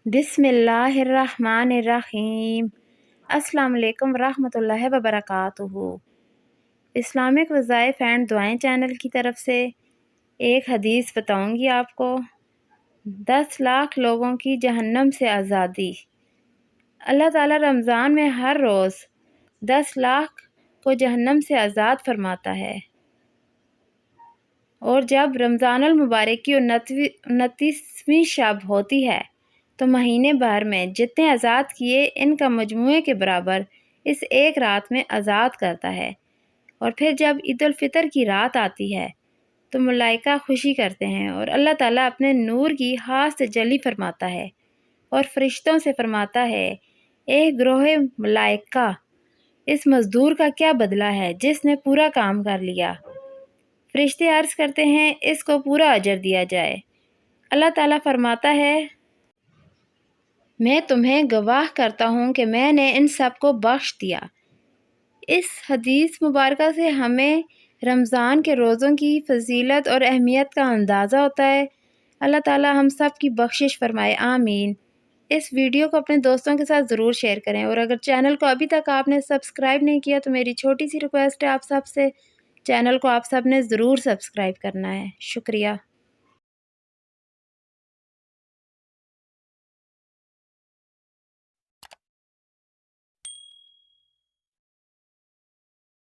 بسم اللہ الرحمن الرحیم۔ السلام علیکم ورحمۃ اللہ وبرکاتہ۔ اسلامک وظائف اینڈ دعائیں چینل کی طرف سے ایک حدیث بتاؤں گی آپ کو۔ 10 لاکھ لوگوں کی جہنم سے آزادی۔ اللہ تعالیٰ رمضان میں ہر روز 10 لاکھ کو جہنم سے آزاد فرماتا ہے، اور جب رمضان المبارک کی 29ویں شب ہوتی ہے تو مہینے بھر میں جتنے آزاد کیے ان کا مجموعے کے برابر اس ایک رات میں آزاد کرتا ہے۔ اور پھر جب عید الفطر کی رات آتی ہے تو ملائکہ خوشی کرتے ہیں اور اللہ تعالیٰ اپنے نور کی خاص تجلی فرماتا ہے اور فرشتوں سے فرماتا ہے، اے گروہ ملائکہ، اس مزدور کا کیا بدلہ ہے جس نے پورا کام کر لیا؟ فرشتے عرض کرتے ہیں، اس کو پورا اجر دیا جائے۔ اللہ تعالیٰ فرماتا ہے، میں تمہیں گواہ کرتا ہوں کہ میں نے ان سب کو بخش دیا۔ اس حدیث مبارکہ سے ہمیں رمضان کے روزوں کی فضیلت اور اہمیت کا اندازہ ہوتا ہے۔ اللہ تعالیٰ ہم سب کی بخشش فرمائے، آمین۔ اس ویڈیو کو اپنے دوستوں کے ساتھ ضرور شیئر کریں، اور اگر چینل کو ابھی تک آپ نے سبسکرائب نہیں کیا تو میری چھوٹی سی ریکویسٹ ہے آپ سب سے، چینل کو آپ سب نے ضرور سبسکرائب کرنا ہے۔ شکریہ۔